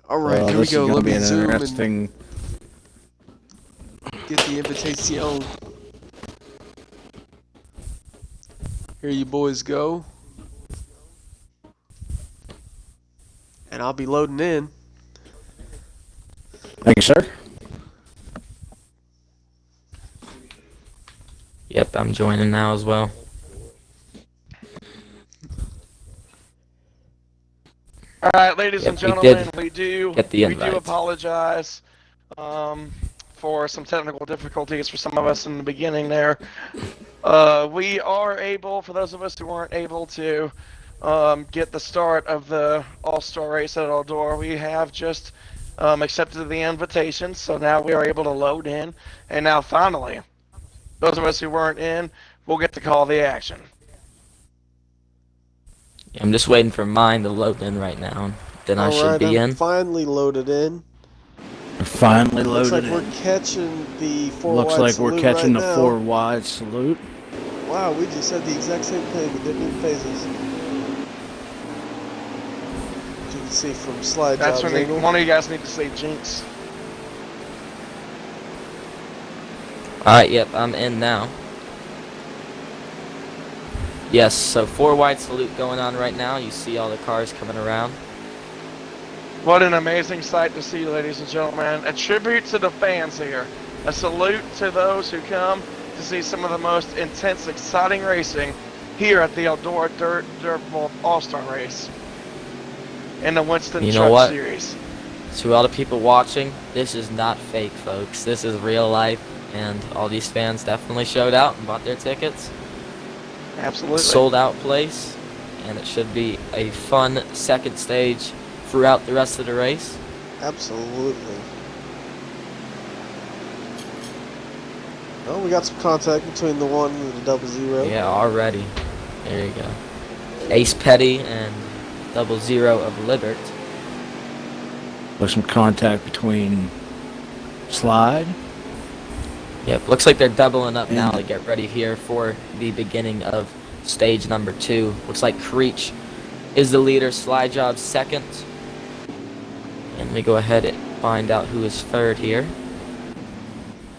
All right, here we This is go. going to Let be me an zoom and interesting. get the invitation. Here you boys go. And I'll be loading in. Thank you, sir. Yep, I'm joining now as well. All right, ladies Yep, and gentlemen, we do invite. apologize for some technical difficulties for some of us in the beginning there. We are able, for those of us who weren't able to get the start of the All-Star Race at Eldora, we have just accepted the invitation, so now we are able to load in. And now finally, those of us who weren't in will get to call the action. I'm just waiting for mine to load in right now. Then I should be in. Finally loaded in. Finally Looks loaded like in. we're catching the four Looks wide like salute we're catching right the now. 4 wide salute. Wow, we just said the exact same thing. It didn't even phase us. As you can see from slide That's jobs when angle. one of you guys need to say jinx. Alright, yep, I'm in now. Yes, so 4 wide salute going on right now. You see all the cars coming around. What an amazing sight to see, ladies and gentlemen. A tribute to the fans here. A salute to those who come to see some of the most intense, exciting racing here at the Eldora Dirt Bowl All-Star Race in the Winston Cup Series. To all the people watching, this is not fake, folks. This is real life, and all these fans definitely showed out and bought their tickets. Absolutely. Sold out place, and it should be a fun second stage throughout the rest of the race. Absolutely. Well, we got some contact between the 1 and the 00. Yeah, already. There you go. Ace Petty and 00 of Libert. There's some contact between Slide. Yep, looks like they're doubling up now to get ready here for the beginning of stage number 2. Looks like Creech is the leader, Slide Job second. And we go ahead and find out who is third here.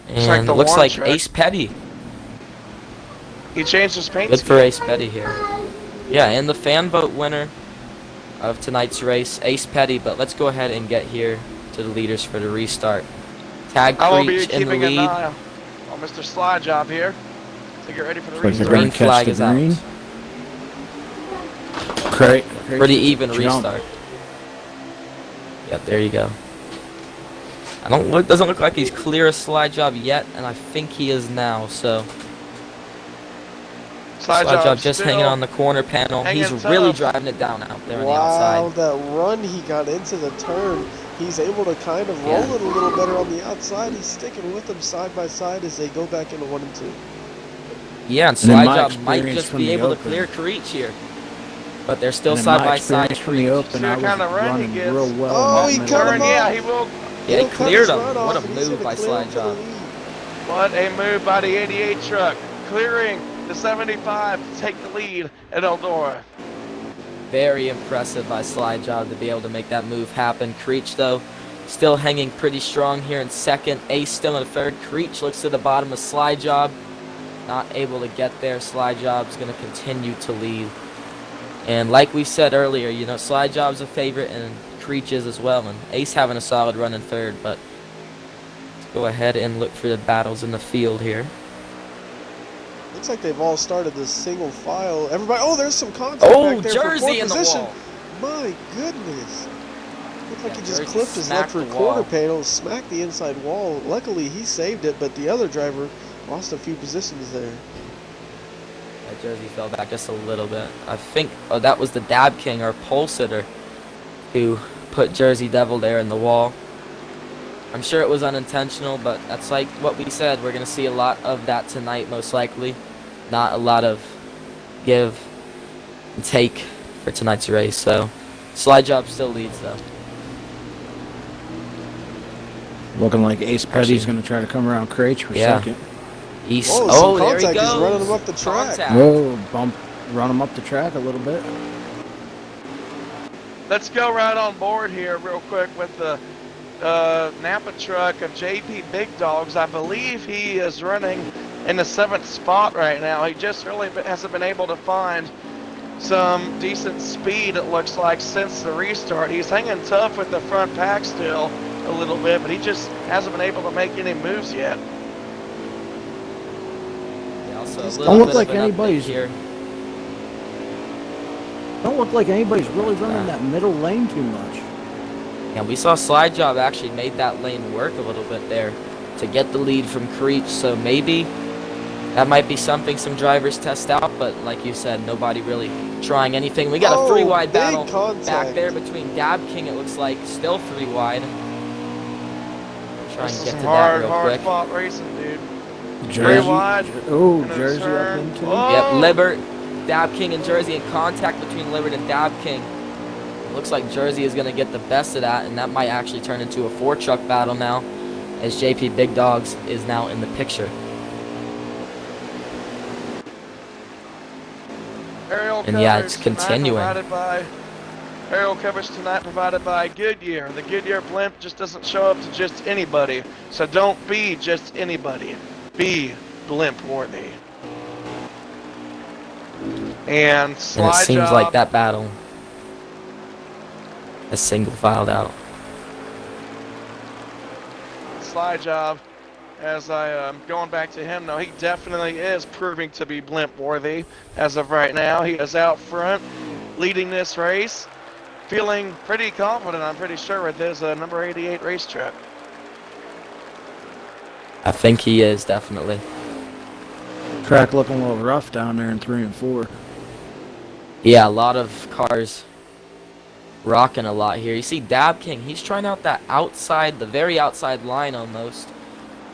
And like looks like truck. Ace Petty. He changed his paint Good scheme. for Ace Petty here. Yeah, and the fan vote winner of tonight's race, Ace Petty. But let's go ahead and get here to the leaders for the restart. Tag I will be Creech in the keeping an lead. eye on Mr. Slide Job here to get ready for the Like the restart. Green flag is out. Pretty even restart. Yep, there you go. Doesn't look like he's clear a Slide Job yet, and I think he is now. So Slide Job just hanging on the corner panel. He's really driving it down out there on the outside. Wow, that run he got into the turn, he's able to kind of roll it a little better on the outside. He's sticking with them side by side as they go back into 1 and 2. Yeah, and Slide Job might just be able to clear Creech here. But they're still side by side. From the open, I was running real well. Oh, he cut him off. Yeah, he will. Yeah, he cleared him. What a move by Slide Job. What a move by the 88 truck. Clearing the 75 to take the lead at Eldora. Very impressive by Slide Job to be able to make that move happen. Creech, though, still hanging pretty strong here in second. Ace still in third. Creech looks to the bottom of Slide Job. Not able to get there. Slide Job's going to continue to lead. And like we said earlier, you know, Slide Job's a favorite and Creech is as well. And Ace having a solid run in third. But let's go ahead and look for the battles in the field here. Looks like they've all started this single file. Everybody, there's some contact back there Jersey for in the position. wall. My goodness. Looked like he just Jersey clipped his smacked left rear the quarter wall. panel, smacked the inside wall. Luckily, he saved it, but the other driver lost a few positions there. That Jersey fell back just a little bit. I think that was the Dab King or pole sitter who put Jersey Devil there in the wall. I'm sure it was unintentional, but that's like what we said. We're going to see a lot of that tonight, most likely. Not a lot of give and take for tonight's race. So, Slide Job still leads, though. Looking like Ace Petty's going to try to come around Creech for second. East. There he goes. goes. He's running him up the track. Contact. Run him up the track a little bit. let's go right on board here real quick with the Napa truck of JP Big Dogs. I believe he is running in the 7th spot right now. He just really hasn't been able to find some decent speed, it looks like, since the restart. He's hanging tough with the front pack still a little bit, but he just hasn't been able to make any moves yet. Yeah, also a Don't little look bit like of an update anybody's here. Don't look like anybody's really running that middle lane too much. And we saw Slide Job actually made that lane work a little bit there to get the lead from Creech, so maybe that might be something some drivers test out, but like you said, nobody really trying anything. We got a 3-wide big battle contact back there between Dab King, it looks like, still 3-wide. Try and This is get some to that real hard quick. fought racing, dude. Jersey. 3 wide. Oh, and a Jersey up turn. into. Oh! Yep, Libert, Dab King, and Jersey in contact between Libert and Dab King. It looks like Jersey is going to get the best of that, and that might actually turn into a 4-truck battle now, as JP Big Dogs is now in the picture. Aerial And yeah, coverage it's continuing. Aerial coverage tonight provided by Goodyear. The Goodyear blimp just doesn't show up to just anybody. So don't be just anybody. Be blimp worthy. And And it slide seems job. like that battle has single filed out. Slide job. As I am going back to him, though, he definitely is proving to be blimp worthy as of right now. He is out front, leading this race, feeling pretty confident, I'm pretty sure, with his number 88 racetrack. I think he is, definitely. Track looking a little rough down there in 3 and 4. Yeah, a lot of cars rocking a lot here. You see Dab King, he's trying out that outside, the very outside line almost.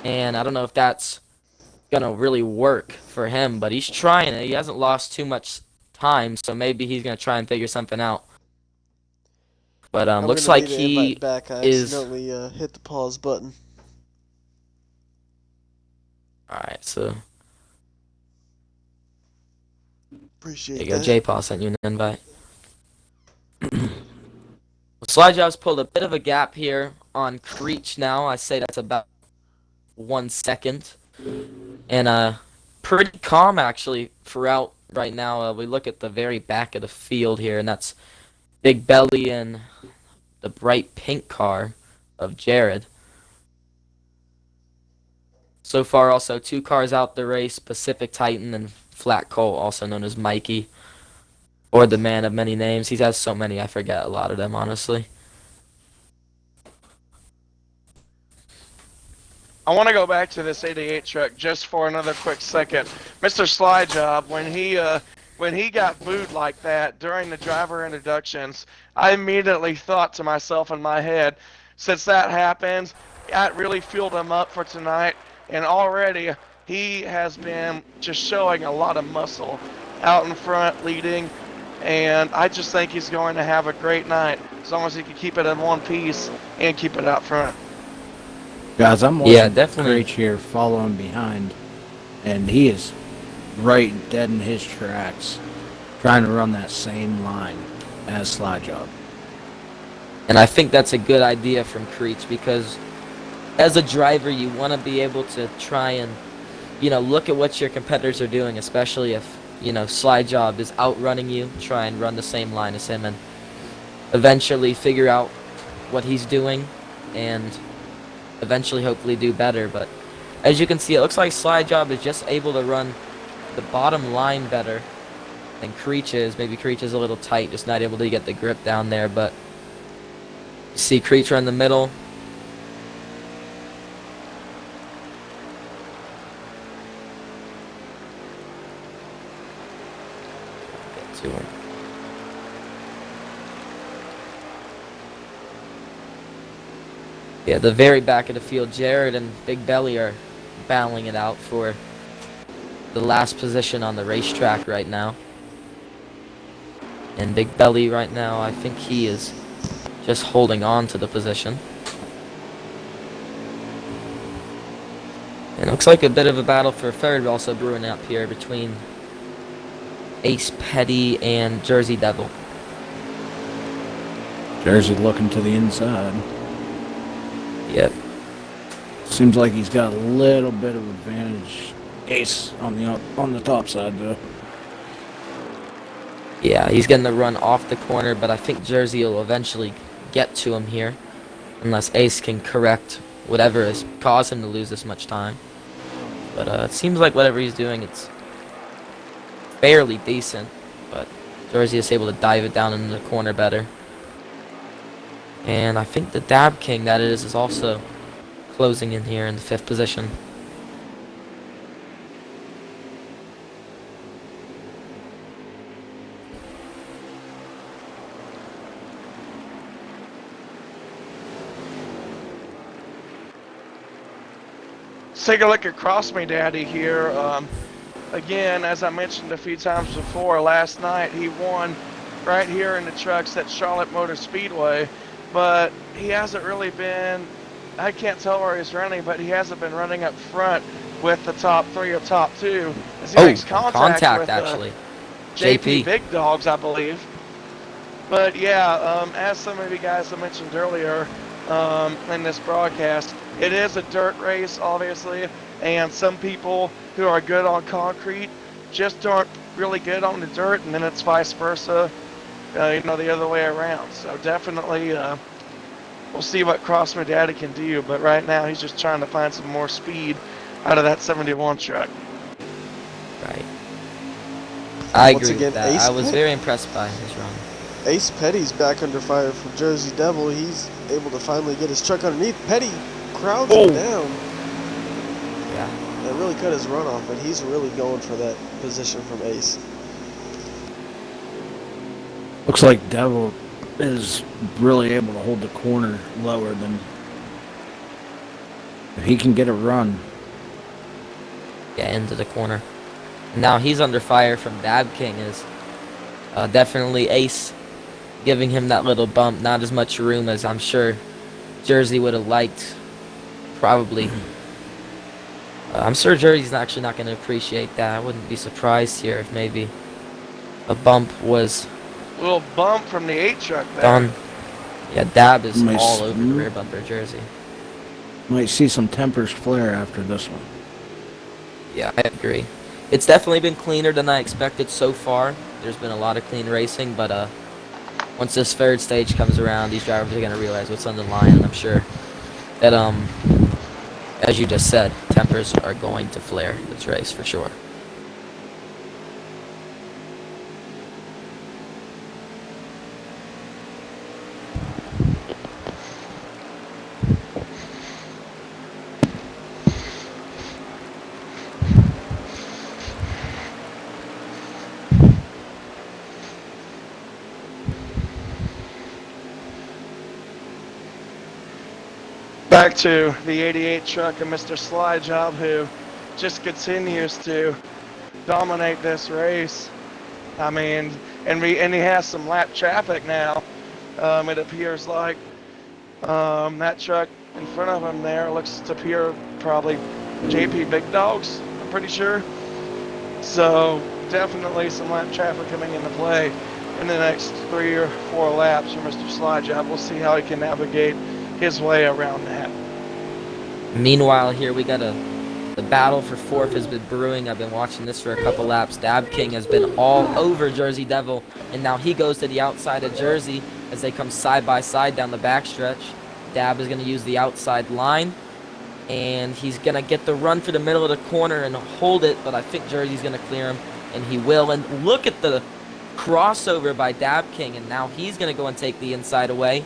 And I don't know if that's going to really work for him, but he's trying it. He hasn't lost too much time, so maybe he's going to try and figure something out. But looks like he back. I is... accidentally hit the pause button. Alright, so... Appreciate There you go, that. J-Paul sent you an invite. Well, Slide Job's pulled a bit of a gap here on Creech now. I say that's about 1 second. And pretty calm, actually, throughout right now. We look at the very back of the field here, and that's Big Belly and the bright pink car of Jared. So far, also 2 cars out the race, Pacific Titan and Flat Coal, also known as Mikey, or the man of many names. He has so many, I forget a lot of them, honestly. I want to go back to this 88 truck just for another quick second. Mr. Slide Job, when he got booed like that during the driver introductions, I immediately thought to myself in my head, since that happened, that really fueled him up for tonight. And already, he has been just showing a lot of muscle out in front, leading. And I just think he's going to have a great night, as long as he can keep it in one piece and keep it out front. Guys, I'm watching definitely. Creech here following behind, and he is right dead in his tracks, trying to run that same line as Slide Job. And I think that's a good idea from Creech, because as a driver, you want to be able to try and, look at what your competitors are doing, especially if, Slide Job is outrunning you, try and run the same line as him and eventually figure out what he's doing and eventually hopefully do better. But as you can see, it looks like Slide Job is just able to run the bottom line better than Creech is. Maybe Creech is a little tight, just not able to get the grip down there, but you see Creech run the middle. Get to him. Yeah, the very back of the field, Jared and Big Belly are battling it out for the last position on the racetrack right now. And Big Belly right now, I think he is just holding on to the position. And it looks like a bit of a battle for third also brewing up here between Ace Petty and Jersey Devil. Jersey looking to the inside. Yep. Seems like he's got a little bit of advantage. Ace on the top side though. Yeah, he's getting the run off the corner, but I think Jersey will eventually get to him here, unless Ace can correct whatever has caused him to lose this much time. But it seems like whatever he's doing, it's fairly decent, but Jersey is able to dive it down into the corner better. And I think the Dab King, that is also closing in here in the 5th position. Let's take a look at Cross Me Daddy here. Again, as I mentioned a few times before, last night he won right here in the trucks at Charlotte Motor Speedway, but he hasn't really been, I can't tell where he's running, but he hasn't been running up front with the top 3 or top 2. As he makes contact with actually. JP Big Dogs, I believe. But yeah, as some of you guys have mentioned earlier in this broadcast, it is a dirt race, obviously, and some people who are good on concrete just aren't really good on the dirt, and then it's vice versa, the other way around. So definitely, we'll see what Cross My Daddy can do, but right now he's just trying to find some more speed out of that 71 truck. Right. I Once agree again, with that. Ace I was Petty. very impressed by his run. Ace Petty's back under fire from Jersey Devil. He's able to finally get his truck underneath. Petty crowds him down. Yeah. That really cut his run off, but he's really going for that position from Ace. Looks like Devil is really able to hold the corner lower than if he can get a run. Yeah, into the corner. Now he's under fire from Dab King. Is definitely Ace giving him that little bump. Not as much room as I'm sure Jersey would have liked. Probably. I'm sure Jersey's actually not going to appreciate that. I wouldn't be surprised here if maybe a bump was A little bump from the 8 truck there. done. Yeah, Dab is Nice. all over the rear bumper of Jersey. Might see some tempers flare after this one. Yeah, I agree. It's definitely been cleaner than I expected so far. There's been a lot of clean racing, but once this 3rd stage comes around, these drivers are going to realize what's on the line, and I'm sure that, as you just said, tempers are going to flare this race for sure. Back to the 88 truck and Mr. Slide Job, who just continues to dominate this race. I mean, and he has some lap traffic now. It appears like that truck in front of him there looks to appear probably JP Big Dogs, I'm pretty sure. So definitely some lap traffic coming into play in the next 3 or 4 laps for Mr. Slide Job. We'll see how he can navigate his way around that. Meanwhile, here we got the battle for 4th has been brewing. I've been watching this for a couple laps. Dab King has been all over Jersey Devil, and now he goes to the outside of Jersey as they come side by side down the backstretch. Dab is going to use the outside line, and he's going to get the run for the middle of the corner and hold it, but I think Jersey's going to clear him, and he will. And look at the crossover by Dab King, and now he's going to go and take the inside away.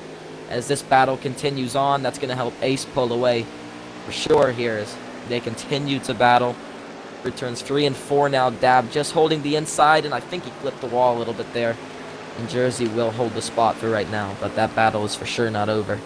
As this battle continues on, that's going to help Ace pull away for sure here as they continue to battle. Returns 3 and 4 now. Dab just holding the inside, and I think he clipped the wall a little bit there. And Jersey will hold the spot for right now, but that battle is for sure not over.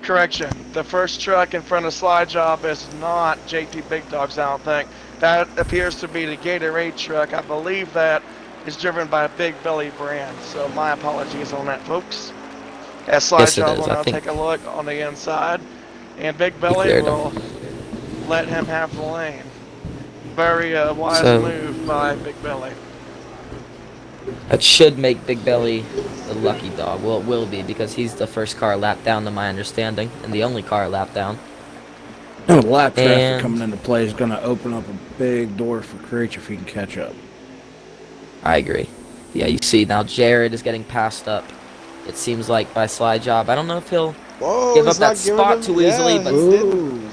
Correction. The first truck in front of Slide Job is not JP Big Dogs, I don't think. That appears to be the Gatorade truck. I believe that is driven by a Big Belly brand. So my apologies on that, folks. As Slide Yes, it Job is. will I now think take a look on the inside, and Big he Belly cleared will him. let him have the lane. Very wise So move by Big Belly. that should make Big Belly the lucky dog. Well, it will be because he's the first car lap down, to my understanding, and the only car lap down. And the lap traffic And coming into play is going to open up a big door for Creech if he can catch up. I agree. Yeah, you see now Jared is getting passed up. It seems like by Slide Job. I don't know if he'll Whoa, give up he's that not giving spot him. too Yeah, easily, but he didn't. Ooh,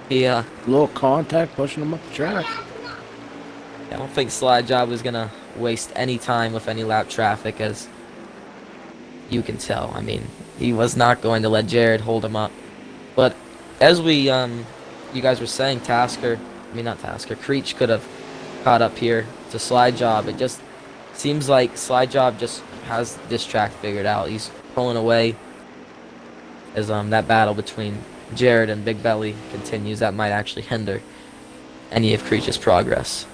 he little contact pushing him up the track. I don't think Slide Job was gonna waste any time with any lap traffic, as you can tell. I mean, he was not going to let Jared hold him up. But as we you guys were saying, Creech could have caught up here to Slide Job. It just seems like Slide Job just has this track figured out. He's pulling away as that battle between Jared and Big Belly continues. That might actually hinder any of Creech's progress.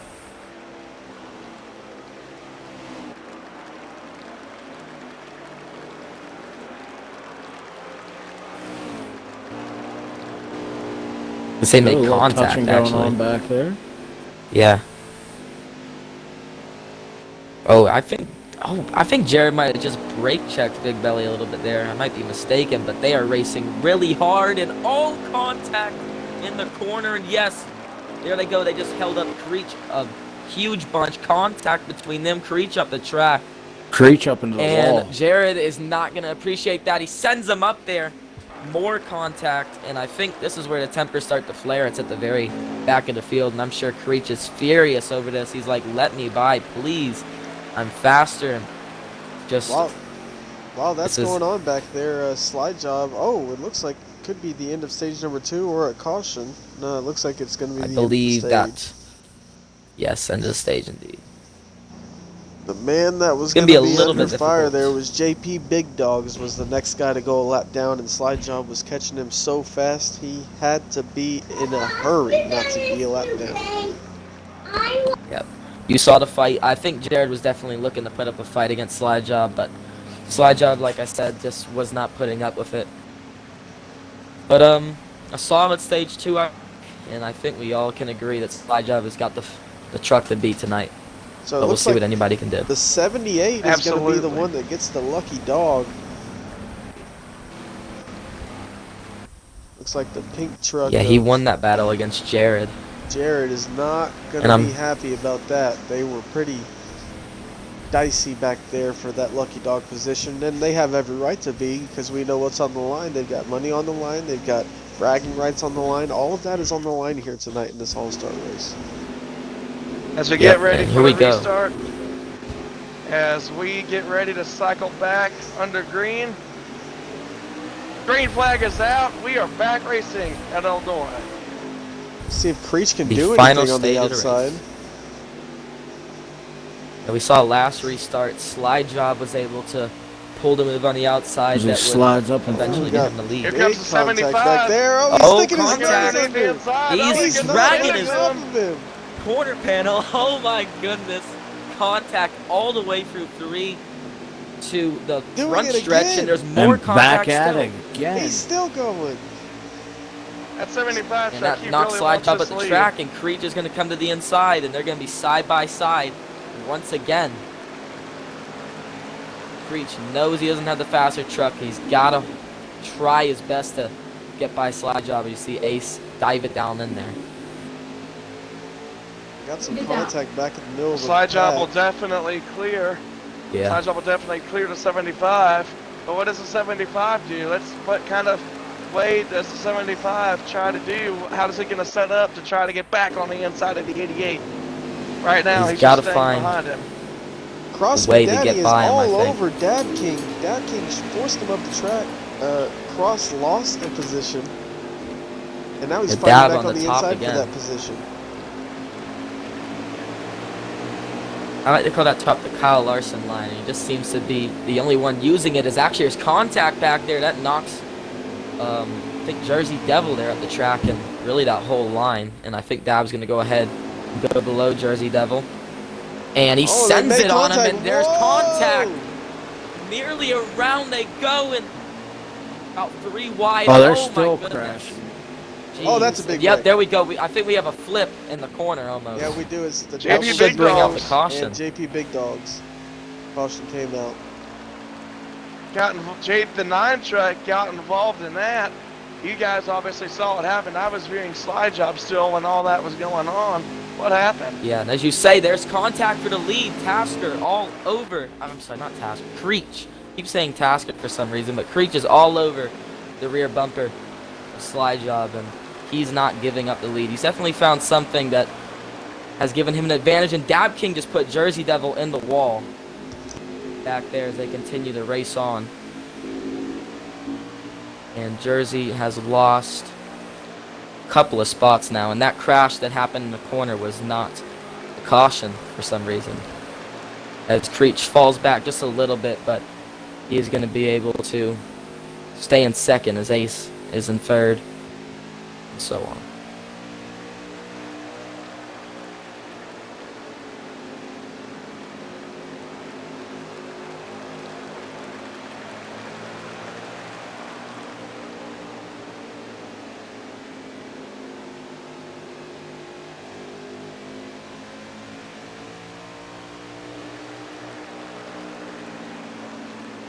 They Got a make little contact, touching going actually. on back there. Yeah. I think Jared might have just brake checked Big Belly a little bit there. I might be mistaken, but they are racing really hard and all contact in the corner. And yes, there they go. They just held up Creech, a huge bunch. Contact between them. Creech up the track. Creech up into the And wall. Jared is not going to appreciate that. He sends him up there. More contact, and I think this is where the tempers start to flare. It's at the very back of the field, and I'm sure Creech is furious over this. He's like, let me by, please. I'm faster. And just Wow, that's going on back there. Slide Job. Oh, it looks like could be the end of stage number 2 or a caution. No, it looks like it's going to be I the believe end of the stage. that. Yes, end of the stage indeed. The man that was gonna going to be a be little under bit fire difficult. there was JP Big Dogs, was the next guy to go a lap down, and Slide Job was catching him so fast he had to be in a hurry not to be a lap down. Yep. You saw the fight. I think Jared was definitely looking to put up a fight against Slide Job, but Slide Job, like I said, just was not putting up with it. But a solid stage 2, and I think we all can agree that Slide Job has got the truck to beat tonight. So But we'll see what anybody can do. the 78 is going to be the one that gets the lucky dog. Looks like the pink truck. Yeah, he won that battle against Jared. Jared is not going to be happy about that. They were pretty dicey back there for that lucky dog position, and they have every right to be because we know what's on the line. They've got money on the line. They've got bragging rights on the line. All of that is on the line here tonight in this All-Star race. As we get ready for the we go. restart, as we get ready to cycle back under green, green flag is out. We are back racing at Eldora. See if Creech can The do final anything on the stage of the outside. race. And we saw last restart, Slide Job was able to pull the move on the outside As he that slides up and eventually got get him the lead. Here Big comes the contact 75. back there. Oh, he's Oh, sticking his contact. nose under him. He's He's not dragging getting his off of him. corner panel. Oh my goodness. Contact all the way through 3 to the Doing front it stretch, again. and there's more and contact back at still. it again. He's still going. At 75, And truck, that he knocks really Slide wants Job this at the lead. track, and Creech is going to come to the inside, and they're going to be side by side once again. Creech knows he doesn't have the faster truck. He's got to try his best to get by Slide Job. You see Ace dive it down in there. Got some contact back in the middle of the Slide Job pack. will definitely clear. Yeah. Slide Job will definitely clear to 75. But what does the 75 do? What kind of way does the 75 try to do? How is he going to set up to try to get back on the inside of the 88? Right now, he's gotta just staying find behind him. Cross way to Daddy get is by him, I all think. over Dad King. Dad King forced him up the track. Cross lost the position. And now he's The fighting dab back on on the the top inside again. for that position. I like to call that top the Kyle Larson line. He just seems to be the only one using it. As actually there's contact back there that knocks, I think Jersey Devil there at the track, and really that whole line. And I think Dab's going to go ahead and go below Jersey Devil. And he Oh, they sends made it on him, contact. and there's Whoa! contact. Nearly around they go, and about 3 wide. Oh, they're my still goodness. crashing. Oh, that's a Jeez. big Yep, wreck. there we go. I think we have a flip in the corner almost. Yeah, we do. It's the JP That double should Big bring out the Dogs caution. and JP Big Dogs. Caution came out. The 9 truck got involved in that. You guys obviously saw what happened. I was viewing slide job still when all that was going on. What happened? Yeah, and as you say, there's contact for the lead. Tasker all over. I'm sorry, not Tasker. Creech. Keep saying Tasker for some reason, but Creech is all over the rear bumper of slide job, and he's not giving up the lead. He's definitely found something that has given him an advantage, and Dab King just put Jersey Devil in the wall back there as they continue to race on. And Jersey has lost a couple of spots now, and that crash that happened in the corner was not a caution for some reason. As Creech falls back just a little bit, but he is going to be able to stay in second as Ace is in third, and so on.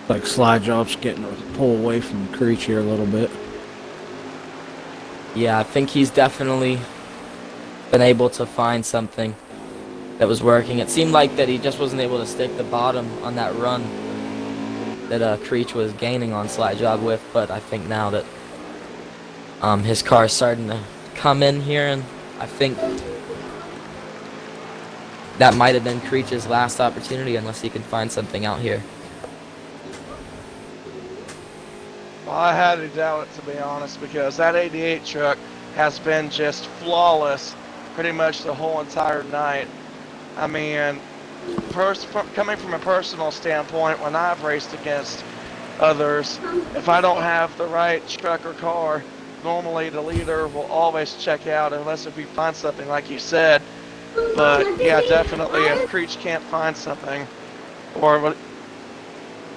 Like slide job's getting a pull away from Creech here a little bit. Yeah, I think he's definitely been able to find something that was working. It seemed like that he just wasn't able to stick the bottom on that run that Creech was gaining on slide job with, but I think now that his car is starting to come in here, and I think that might have been Creech's last opportunity unless he can find something out here. Well, I had to doubt it, to be honest, because that 88 truck has been just flawless pretty much the whole entire night. I mean, coming from a personal standpoint, when I've raced against others, if I don't have the right truck or car, normally the leader will always check out unless if he finds something like you said. But yeah, definitely if Creech can't find something, or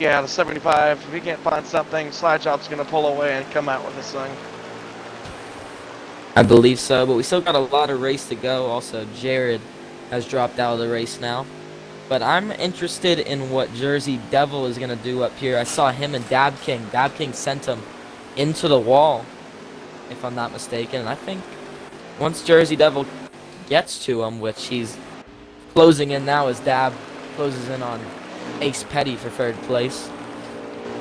yeah, the 75, if he can't find something, slide job's going to pull away and come out with this thing. I believe so, but we still got a lot of race to go. Also, Jared has dropped out of the race now. But I'm interested in what Jersey Devil is going to do up here. I saw him and Dab King. Dab King sent him into the wall, if I'm not mistaken. And I think once Jersey Devil gets to him, which he's closing in now as Dab closes in on Ace Petty for third place.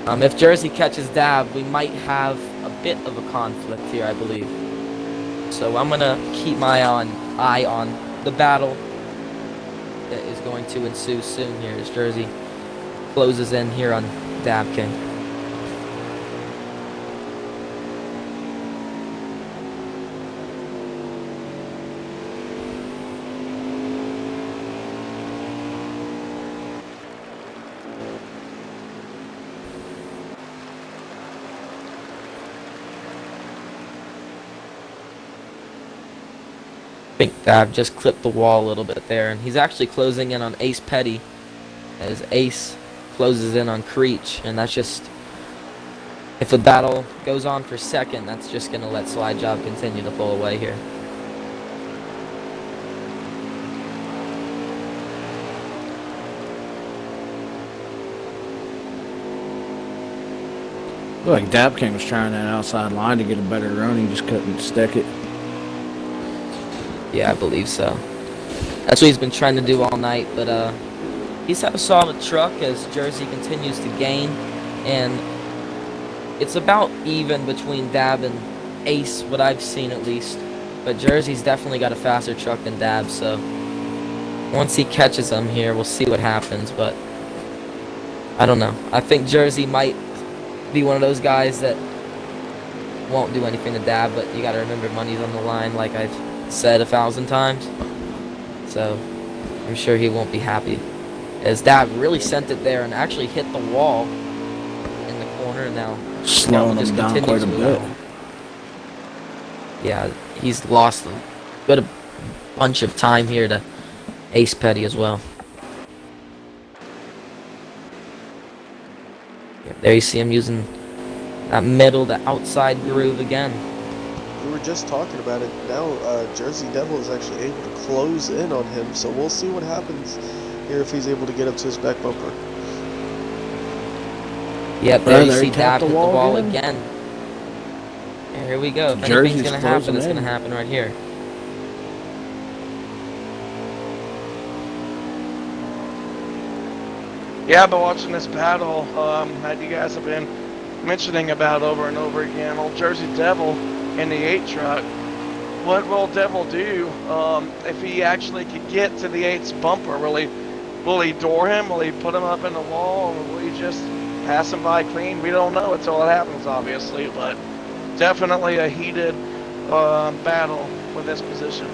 If Jersey catches Dab, we might have a bit of a conflict here, I believe. So I'm going to keep my eye on the battle that is going to ensue soon here as Jersey closes in here on Dab King. I think Dab just clipped the wall a little bit there, and he's actually closing in on Ace Petty as Ace closes in on Creech, and that's just, if the battle goes on for second, that's just going to let Slide Job continue to pull away here. Looked like Dab King was trying that outside line to get a better run. He just couldn't stick it. Yeah, I believe so. That's what he's been trying to do all night, but he's had a solid truck as Jersey continues to gain, and it's about even between Dab and Ace, what I've seen at least. But Jersey's definitely got a faster truck than Dab, so once he catches him here, we'll see what happens, but I don't know. I think Jersey might be one of those guys that won't do anything to Dab, but you gotta remember money's on the line, like I've said 1,000 times. So I'm sure he won't be happy, as Dab really sent it there and actually hit the wall in the corner. Now Slowing him down quite a bit. Yeah, he's lost a good bunch of time here to Ace Petty as well. There you see him using that middle, the outside groove again. We were just talking about it. Now Jersey Devil is actually able to close in on him, so we'll see what happens here if he's able to get up to his back bumper. Yep, there you see he Dab tapped the hit the wall wall again. again. And here we go. If Jersey's anything's going to happen, closing it's going to in. happen right here. Yeah, but watching this battle that you guys have been mentioning about over and over again, old Jersey Devil in the 8 truck. What will Devil do if he actually could get to the 8's bumper? Will he door him? Will he put him up in the wall? Or will he just pass him by clean? We don't know until it happens, obviously, but definitely a heated battle with this position.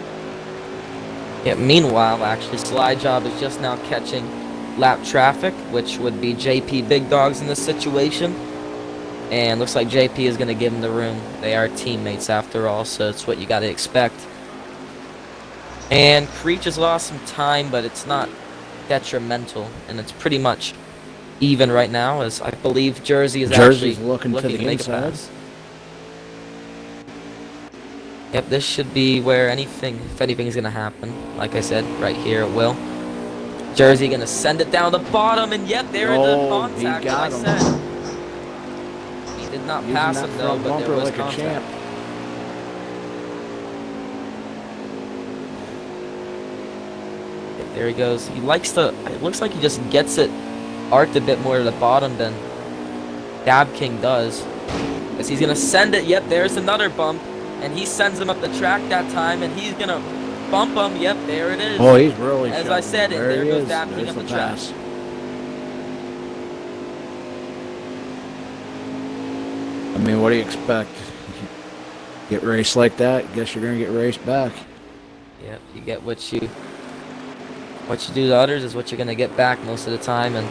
Yeah, meanwhile, actually, Slide Job is just now catching lap traffic, which would be JP Big Dogs in this situation. And looks like JP is going to give him the room. They are teammates after all, so it's what you got to expect. And Creech has lost some time, but it's not detrimental, and it's pretty much even right now, as I believe Jersey is Jersey's actually looking to the make a inside. pass. Yep, this should be where if anything's going to happen. Like I said, right here it will. Jersey going to send it down the bottom, and yep, there the contact, he got like I him. said. He did not Using pass that him, though, front but bumper there was like contact. a champ. There he goes. He likes to. It looks like he just gets it arced a bit more to the bottom than Dab King does. As he's gonna send it. Yep, there's another bump, and he sends him up the track that time, and he's gonna bump him. Yep, there it is. Oh, he's really As showing. I said, and there he goes is. Dab King There's up the the track. pass. I mean, what do you expect? Get raced like that, guess you're gonna get raced back. Yep, you get what you do to others is what you're gonna get back most of the time, and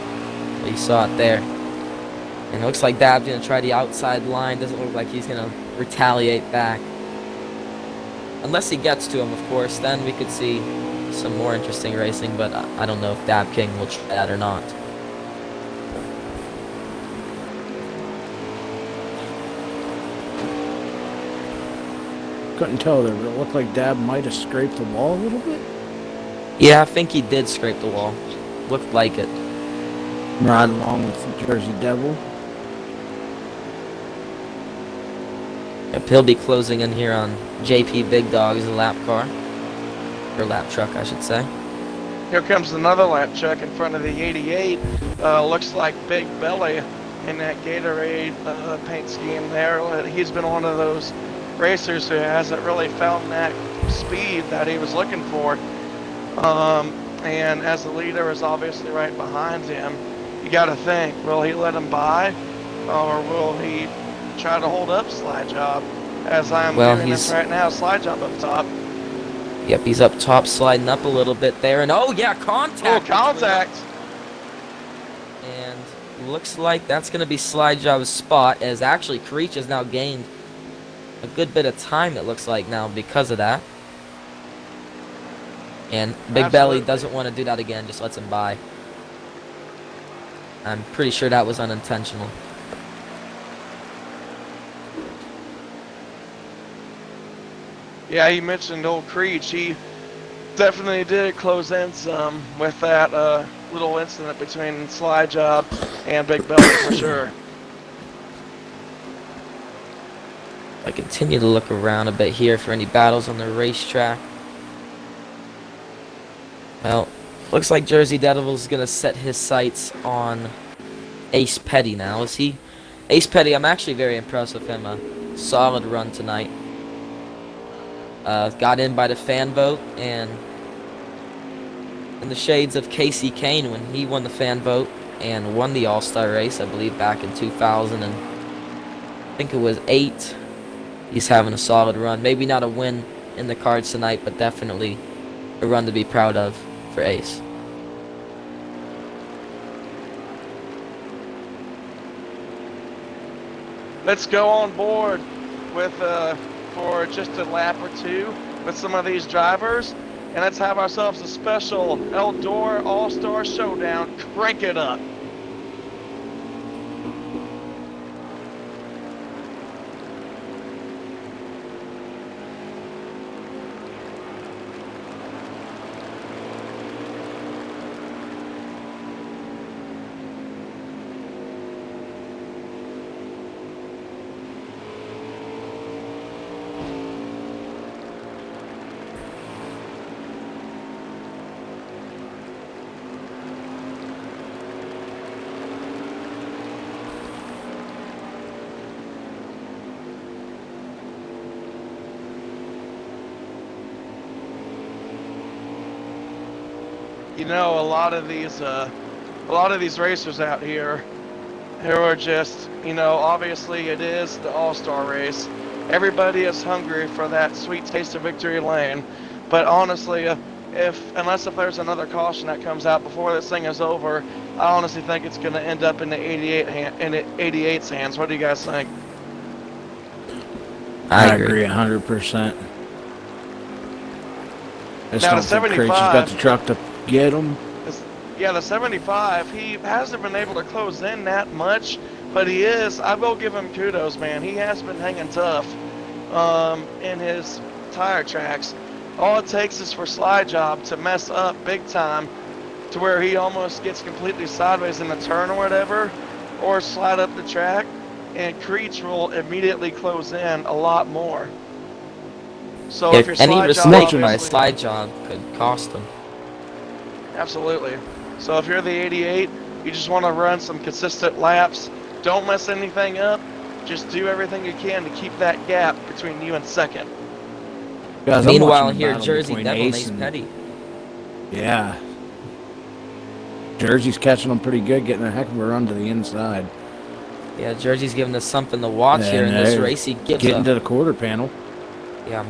well, you saw it there. And it looks like Dab's gonna try the outside line. Doesn't look like he's gonna retaliate back, unless he gets to him, of course. Then we could see some more interesting racing, but I don't know if Dab King will try that or not. Couldn't tell there, but it looked like Dab might have scraped the wall a little bit. Yeah, I think he did scrape the wall. Looked like it. Riding along with the Jersey Devil. Yep, he'll be closing in here on JP Big Dog's lap car. Or lap truck, I should say. Here comes another lap truck in front of the 88. Looks like Big Belly in that Gatorade paint scheme there. He's been one of those racers who hasn't really found that speed that he was looking for. And as the leader is obviously right behind him, you got to think, will he let him by, or will he try to hold up Slide Job? As I'm doing this right now, Slide Job up top. Yep, he's up top, sliding up a little bit there, and oh yeah, contact! Oh, contact! And looks like that's going to be Slide Job's spot, as actually Creech has now gained a good bit of time, it looks like now, because of that. And Big Belly doesn't want to do that again, just lets him by. I'm pretty sure that was unintentional. Yeah, you mentioned old Creech. He definitely did close in some with that little incident between Slide Job and Big Belly for sure. I continue to look around a bit here for any battles on the racetrack. Well, looks like Jersey Devil's going to set his sights on Ace Petty now. Is he? Ace Petty, I'm actually very impressed with him. A solid run tonight. Got in by the fan vote, and in the shades of Casey Kane when he won the fan vote and won the All-Star race, I believe back in 2000 and I think it was 8. He's having a solid run. Maybe not a win in the cards tonight, but definitely a run to be proud of for Ace. Let's go on board with for just a lap or two with some of these drivers, and let's have ourselves a special Eldora All-Star Showdown. Crank it up. you know, a lot of these racers out here who are just, you know, obviously it is the All-Star Race. Everybody is hungry for that sweet taste of victory lane. But honestly, unless there's another caution that comes out before this thing is over, I honestly think it's going to end up in the 88's hands. What do you guys think? I agree 100%. Now the 75 got the truck to get him. Yeah, the 75, he hasn't been able to close in that much, but he is. I will give him kudos, man. He has been hanging tough in his tire tracks. All it takes is for Slide Job to mess up big time to where he almost gets completely sideways in the turn or whatever, or slide up the track, and Creech will immediately close in a lot more. So if your any Slide Job mistake by obviously- Slide Job could cost him. Absolutely. So if you're the 88, you just want to run some consistent laps. Don't mess anything up. Just do everything you can to keep that gap between you and second. Guys, I'm Meanwhile, watching the here, battle Jersey between Devil and Ace Ace and- Petty. Yeah. Jersey's catching them pretty good, getting a heck of a run to the inside. Yeah, Jersey's giving us something to watch here in this race. He gives Getting a to the quarter panel.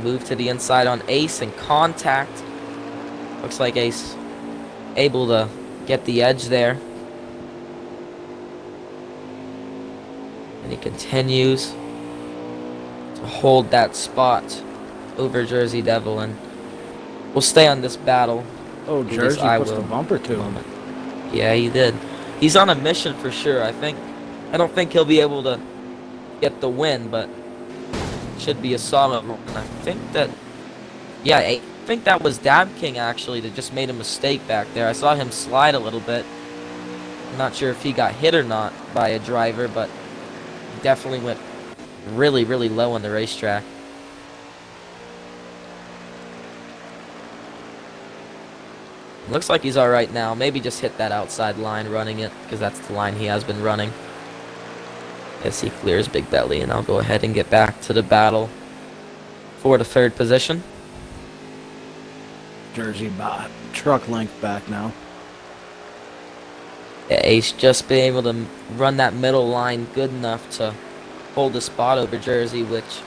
move to the inside on Ace and contact. Looks like Ace able to get the edge there. And he continues to hold that spot over Jersey Devil, and we'll stay on this battle. Oh, Because Jersey I puts the will- bumper to him. moment. Yeah, he did. He's on a mission for sure. I don't think he'll be able to get the win, but should be a solid one. And I think that was Dab King actually that just made a mistake back there. I saw him slide a little bit. I'm not sure if he got hit or not by a driver, but he definitely went really, really low on the racetrack. Looks like he's alright now. Maybe just hit that outside line running it, because that's the line he has been running. As he clears Big Belly, and I'll go ahead and get back to the battle for the third position. Jersey truck length back now. Yeah, Ace just being able to run that middle line good enough to hold the spot over Jersey, which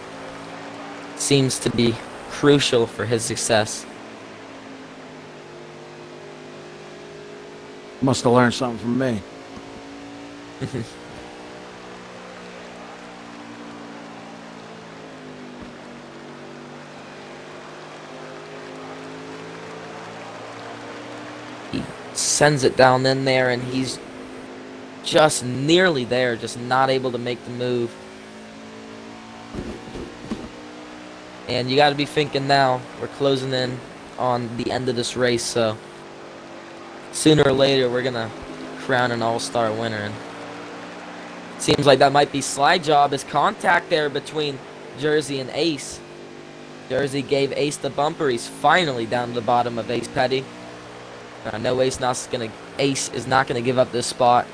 seems to be crucial for his success. Must have learned something from me. He sends it down in there, and he's just nearly there, just not able to make the move. And you got to be thinking now, we're closing in on the end of this race, so sooner or later we're gonna crown an all-star winner. And seems like that might be Slide Job. His contact there between Jersey and Ace. Jersey gave Ace the bumper. He's finally down to the bottom of Ace Petty. I know Ace is not gonna give up this spot.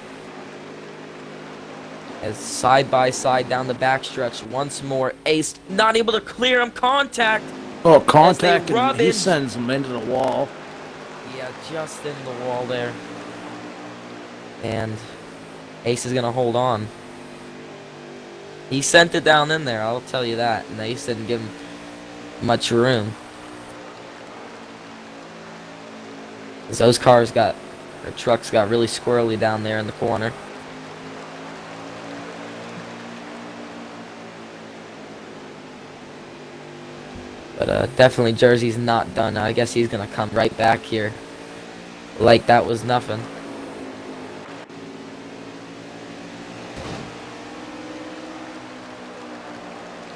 As side by side down the backstretch once more, Ace not able to clear him. Contact. Oh, contact, rub and he in. sends him into the wall. Yeah, just in the wall there. And Ace is gonna hold on. He sent it down in there, I'll tell you that. And Ace didn't give him much room. 'Cause those trucks got really squirrely down there in the corner. But definitely Jersey's not done. I guess he's gonna come right back here like that was nothing.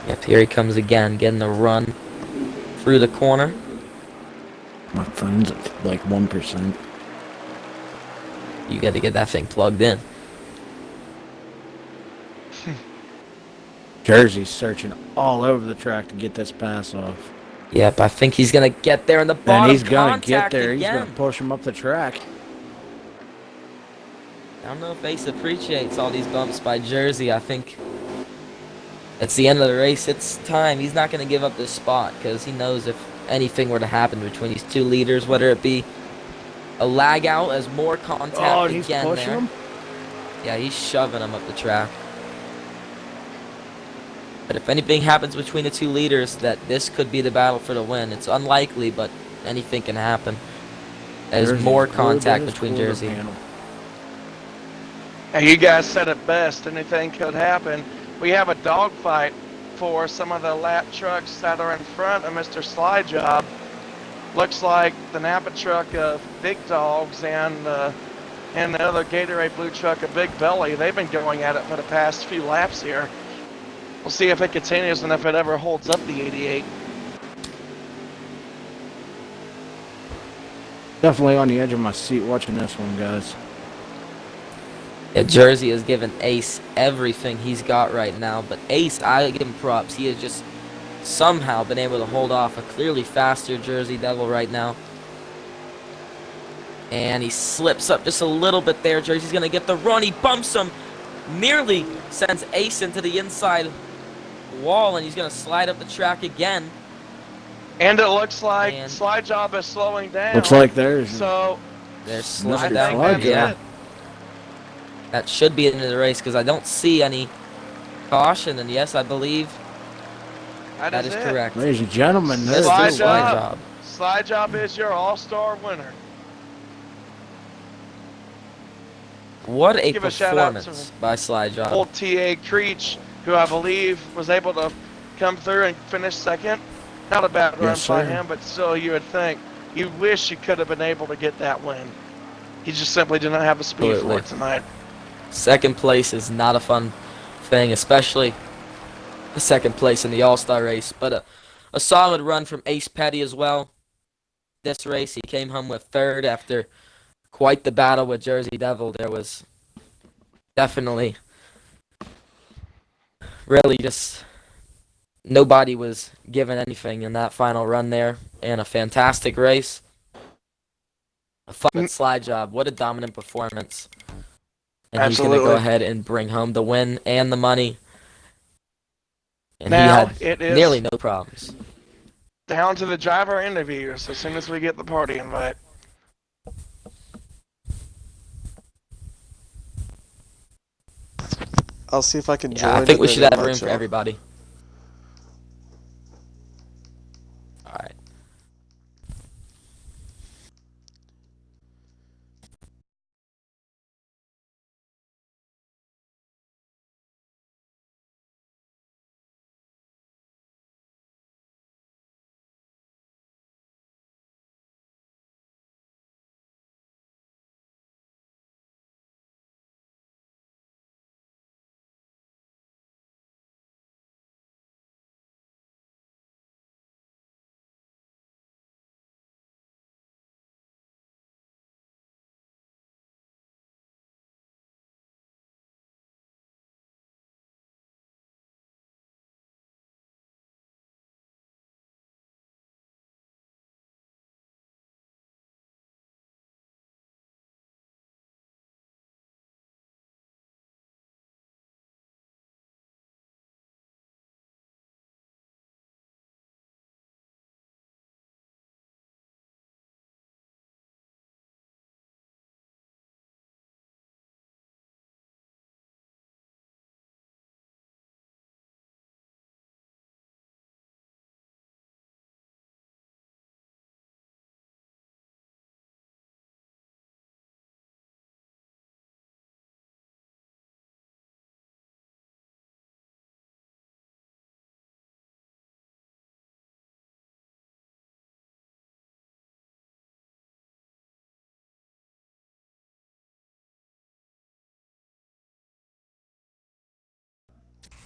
Yep, here he comes again, getting the run through the corner. My phone's at like 1%. You got to get that thing plugged in. Jersey's searching all over the track to get this pass off. Yep, I think he's gonna get there in the bottom. And he's gonna get contact there. He's again. gonna push him up the track. I don't know if Ace appreciates all these bumps by Jersey. I think it's the end of the race. It's time. He's not going to give up this spot because he knows if anything were to happen between these two leaders, whether it be A lag out as more contact Oh, and he's again pushing there. him? Yeah, he's shoving him up the track. But if anything happens between the two leaders, that this could be the battle for the win. It's unlikely, but anything can happen. As Jersey's more glued to contact his between quarter Jersey. panel. And you guys said it best. Anything could happen. We have a dogfight for some of the lap trucks that are in front of Mr. Slide Job. Looks like the Napa truck of Big Dogs and the other Gatorade Blue truck of Big Belly. They've been going at it for the past few laps here. We'll see if it continues and if it ever holds up the 88. Definitely on the edge of my seat watching this one, guys. Yeah, Jersey has given Ace everything he's got right now, but Ace, I give him props. He has just somehow been able to hold off a clearly faster Jersey Devil right now. And he slips up just a little bit there. Jersey's going to get the run. He bumps him, nearly sends Ace into the inside wall, and he's going to slide up the track again. And it looks like And- Slide Job is slowing down. Looks like there's So They're I slowing think down. Slide that's Job. Yeah, it. that should be the end of the race because I don't see any caution. And yes, I believe that is it. correct. ladies and gentlemen, Mr. there's Slide the Slide Job. Job. Slide Job is your all-star winner. What a Give a shout out to performance by Slide Job. Old T.A. Creech, who I believe was able to come through and finish second. Not a bad run Yes, by sir. him, but still you would think, you wish you could have been able to get that win. He just simply did not have the speed Absolutely. for it tonight. Second place is not a fun thing, especially the second place in the All-Star race. But a solid run from Ace Petty as well. This race, he came home with third after quite the battle with Jersey Devil. There was definitely really just nobody was given anything in that final run there, and a fantastic race. A fun Slide Job. What a dominant performance. And he's going to Absolutely. go ahead and bring home the win and the money. And Now he it had is nearly no problems. down to the driver interviews as soon as we get the party invite. I'll see if I can join. Yeah, I think we and should then have invite room for y'all. everybody. All right.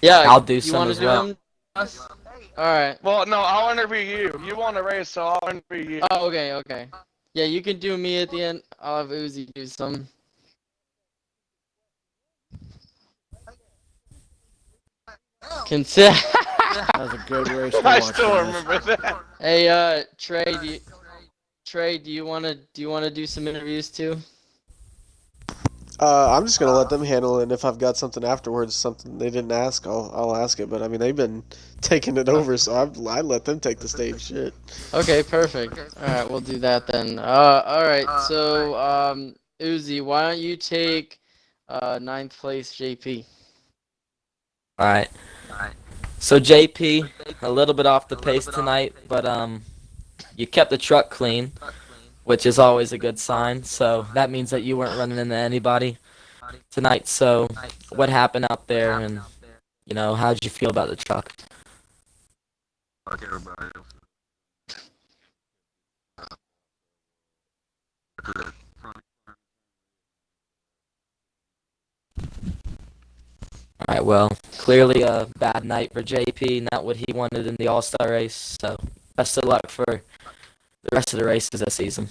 Yeah, I'll do you some want as to do well. them? All right. Well, no, I'll interview you. You won the race, so I'll interview you. Oh, okay, okay. Yeah, you can do me at the end. I'll have Uzi do some. Consider. That was a good race to I watch, still guys. remember that. Hey, Trey, do you wanna do some interviews too? I'm just gonna let them handle it. And if I've got something afterwards, something they didn't ask, I'll ask it. But I mean, they've been taking it over, so I let them take the stage. Shit. Okay, perfect. All right, we'll do that then. All right. So, Uzi, why don't you take ninth place, JP? All right. So JP, a little bit off the pace tonight, but you kept the truck clean, which is always a good sign. So that means that you weren't running into anybody tonight. So what happened out there, and how did you feel about the truck? All right, well, clearly a bad night for JP, not what he wanted in the All-Star race. So best of luck for the rest of the races this season.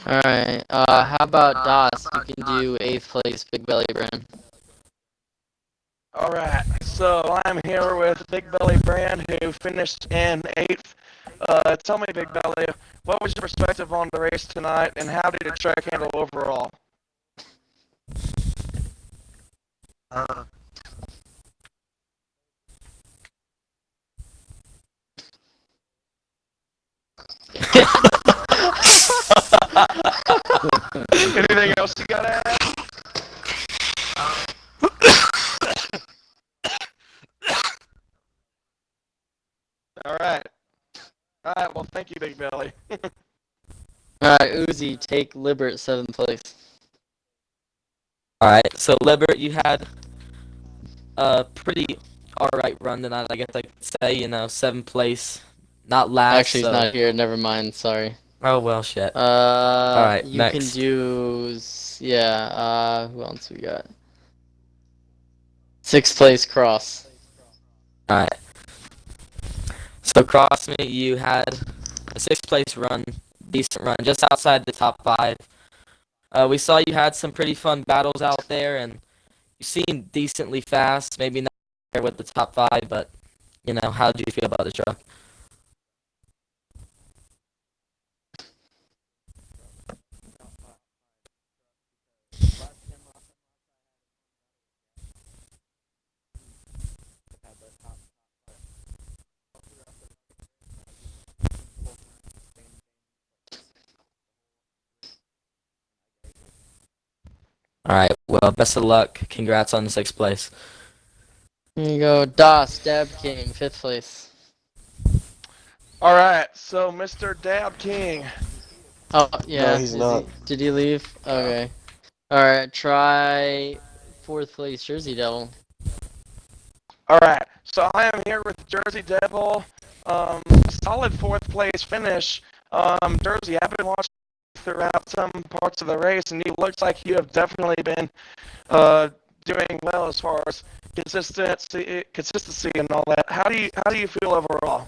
All right. How about Das? You can do 8th place, Big Belly Brand. All right, so I'm here with Big Belly Brand, who finished in 8th. Tell me, Big Belly, what was your perspective on the race tonight, and how did your track handle overall? Anything else you got to add? All right. All right, well, thank you, Big Belly. All right, Uzi, take Libert 7th place. All right, so Libert, you had a pretty alright run tonight, I guess I could say. 7th place, not last. Actually, he's not here. Never mind. Sorry. Oh well, shit. All right, you next. can do who else we got? 6th place, Cross. All right. So Cross me, you had a 6th place run, decent run, just outside the top 5. We saw you had some pretty fun battles out there, and you seemed decently fast. Maybe not there with the top 5, but how did you feel about the truck? All right. Well, best of luck. Congrats on the 6th place. Here you go. Das, Dab King, 5th place. All right, so Mr. Dab King. Oh, yeah. No, he's not. Did he leave? Okay. All right, try 4th place, Jersey Devil. All right, so I am here with Jersey Devil. Solid 4th place finish. Jersey, I've been watching throughout some parts of the race, and it looks like you have definitely been doing well as far as consistency and all that. How do you feel overall?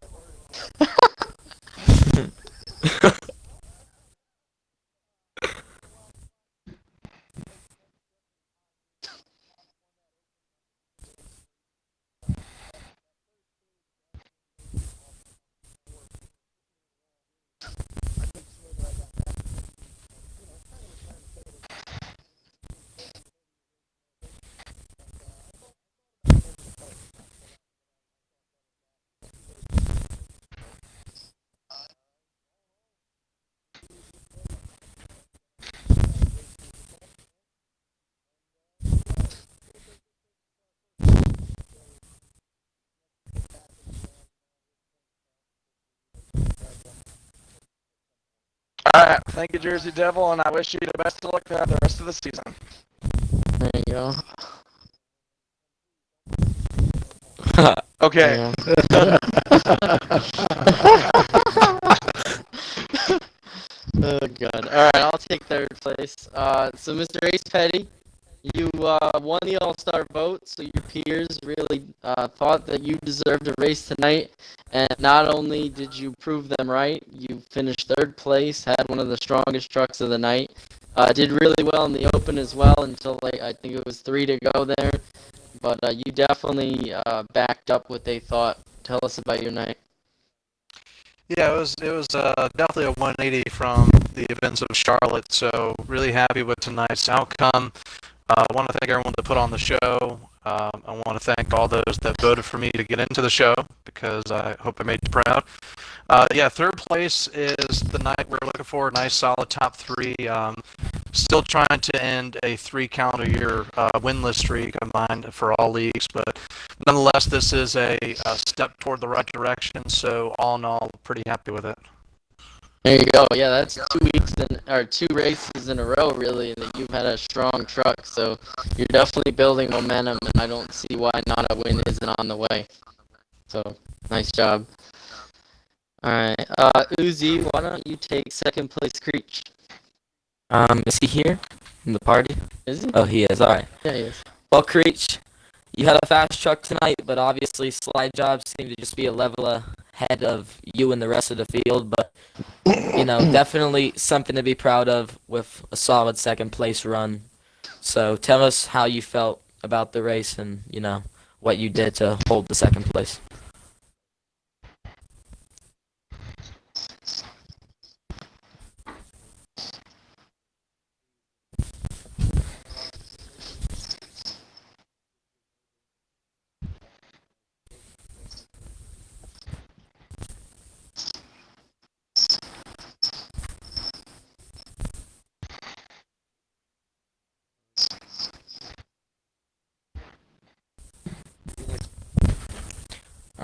All right, thank you, Jersey Devil, and I wish you the best of luck throughout the rest of the season. There you go. Okay. Yeah. Oh god. Alright, I'll take 3rd place. So Mr. Ace Petty, you won the All-Star vote, so your peers really thought that you deserved a race tonight, and not only did you prove them right, you finished 3rd place, had one of the strongest trucks of the night, did really well in the open as well until I think it was 3 to go there, but you definitely backed up what they thought. Tell us about your night. Yeah, it was definitely a 180 from the events of Charlotte. So really happy with tonight's outcome. I want to thank everyone that put on the show. I want to thank all those that voted for me to get into the show, because I hope I made you proud. Yeah, third place is the night we're looking for. Nice, solid top three. Still trying to end a 3 calendar year winless streak combined for all leagues, but nonetheless, this is a step toward the right direction. So all in all, pretty happy with it. There you go. Yeah, that's 2 races in a row, really, that you've had a strong truck. So you're definitely building momentum, and I don't see why not a win isn't on the way. So nice job. All right, Uzi, why don't you take second place, Creech? Is he here in the party? Is he? Oh, he is. All right. Yeah, he is. Well, Creech, you had a fast truck tonight, but obviously slide jobs seem to just be a level ahead of you and the rest of the field. But definitely something to be proud of with a solid second place run. So tell us how you felt about the race and what you did to hold the second place.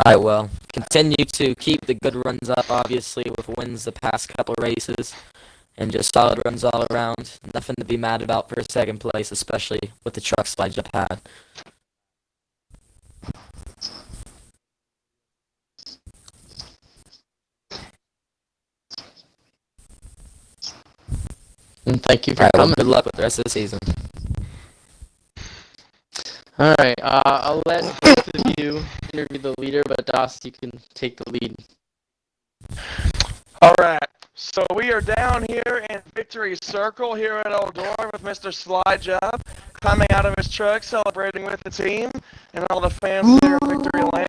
Alright, well, continue to keep the good runs up, obviously, with wins the past couple races, and just solid runs all around. Nothing to be mad about for second place, especially with the truck slide you had. And thank you for Alright, well, coming. good luck with the rest of the season. All right, I'll let both of you interview the leader, but Das, you can take the lead. All right. So we are down here in Victory Circle here at Eldora with Mr. Slide Job climbing out of his truck, celebrating with the team and all the fans here in Victory Lane.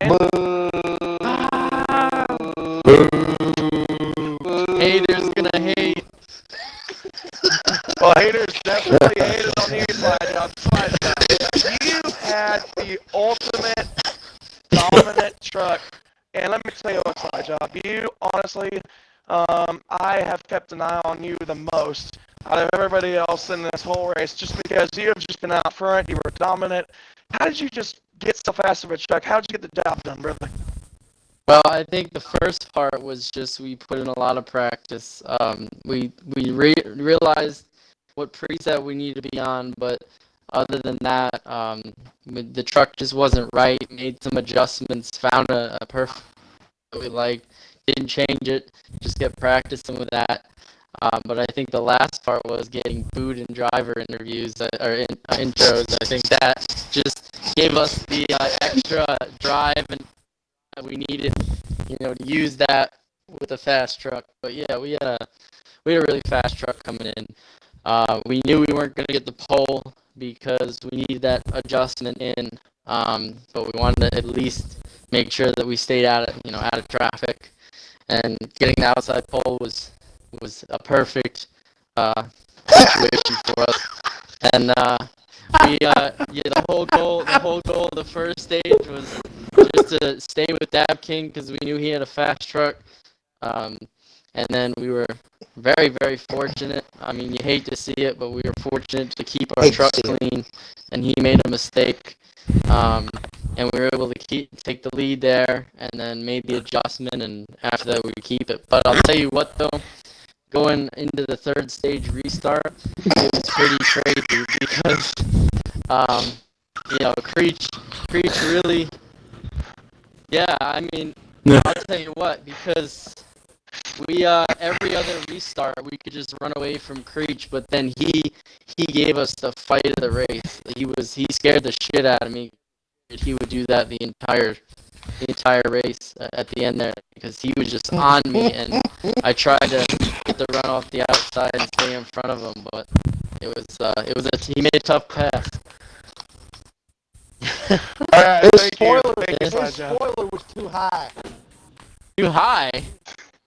Haters gonna hate. Well, haters definitely hated on you, Slide Job. Slide Job. You had the ultimate dominant truck. And let me tell you what, Slide Job. You, honestly, I have kept an eye on you the most out of everybody else in this whole race, just because you have just been out front. You were dominant. How did you just get so fast of a truck? How did you get the job done, brother? Well, I think the first part was just we put in a lot of practice. We realized what preset we needed to be on, but other than that, the truck just wasn't right. Made some adjustments, found a perfect that we liked, didn't change it, just kept practicing with that. But I think the last part was getting boot and driver interviews or intros. I think that just gave us the extra drive and we needed, to use that with a fast truck. But yeah, we had a really fast truck coming in. We knew we weren't going to get the pole because we needed that adjustment in, but we wanted to at least make sure that we stayed out of traffic. And getting the outside pole was a perfect situation for us. And the whole goal of the first stage was just to stay with Dab King because we knew he had a fast truck. And then we were very, very fortunate. I mean, you hate to see it, but we were fortunate to keep our truck clean. And he made a mistake. And we were able to take the lead there and then made the adjustment. And after that, we keep it. But I'll tell you what, though, going into the third stage restart, it was pretty crazy because, Creech really, yeah, I mean, I'll tell you what, because we, every other restart, we could just run away from Creech, but then he gave us the fight of the race. He scared the shit out of me. He would do that the entire race at the end there because he was just on me, and I tried to get the run off the outside and stay in front of him, but he made a tough pass. Alright, His Slide Job. spoiler was too high. Too high?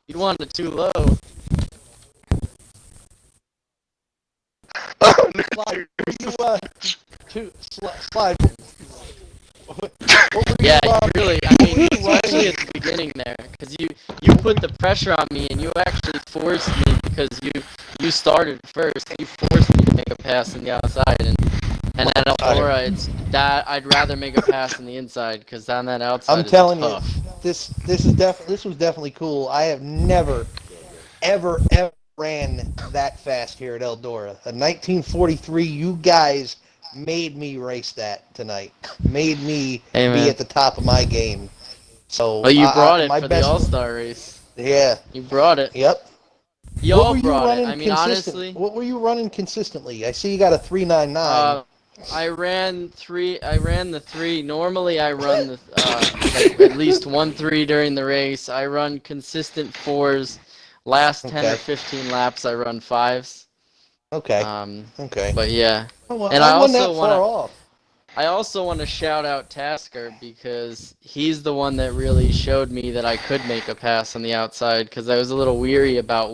You'd want it too low. Slide, slide. What were Yeah, you, you really. I mean, you especially running? at the beginning there, because you put the pressure on me, and you actually forced me because you started first. You forced me to make a pass on the outside, and at Eldora, it's that I'd rather make a pass on the inside because on that outside I'm is telling you, tough. this was definitely cool. I have never, ever ran that fast here at Eldora. A 1943, you guys made me race that tonight. Made me Hey, be man. at the top of my game. So Well, you brought it my for the best. All-Star race. Yeah. You brought it. Yep. You What all were you brought it. running I mean, consistent? honestly, What were you running consistently? I see you got a 399. I ran the three. Normally, I run the like at least 1-3 during the race. I run consistent fours. Last 10 or Okay. 15 laps, I run fives. Okay. Um, Okay. but yeah, Oh, well, and I wasn't that far off. I also want to shout out Tasker because he's the one that really showed me that I could make a pass on the outside because I was a little weary about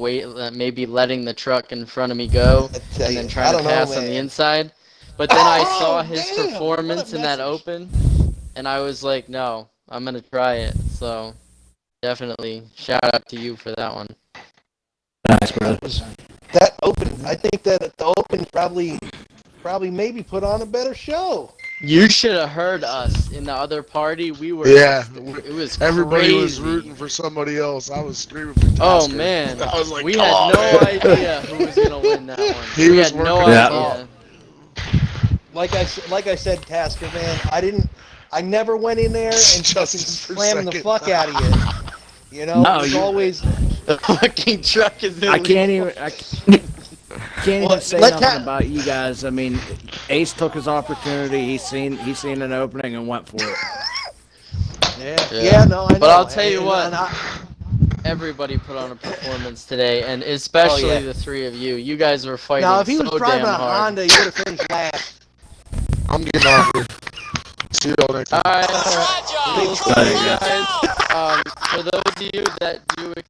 maybe letting the truck in front of me go I tell and you, then I trying to don't know, pass on the man. inside. But then I saw Oh, his damn! What performance a in that message. open and I was like, no, I'm going to try it. So definitely shout out to you for that one. Nice, brother. That open. I think that the open probably maybe put on a better show. You should have heard us in the other party. We were Yeah, it was everybody was crazy. rooting for somebody else. I was screaming for Tasker. Oh man, I was like, we come had on, no man. idea who was gonna win that one. He We was had no working his idea. Like I said, Tasker, man. I never went in there and fucking Justice for slammed the second. fuck out of you. You know, No, it was you- always. The fucking truck is illegal. I can't even Well, say let nothing Tat- about you guys. I mean, Ace took his opportunity. He seen an opening and went for it. Yeah, no, I know. But I'll tell you And- what, and everybody put on a performance today, and especially yeah. the three of you. You guys were fighting Now, if he was so driving damn a hard. Honda, he would have finished last. I'm getting off here. See y'all next time. All right. Thank you. Guys. For those of you that do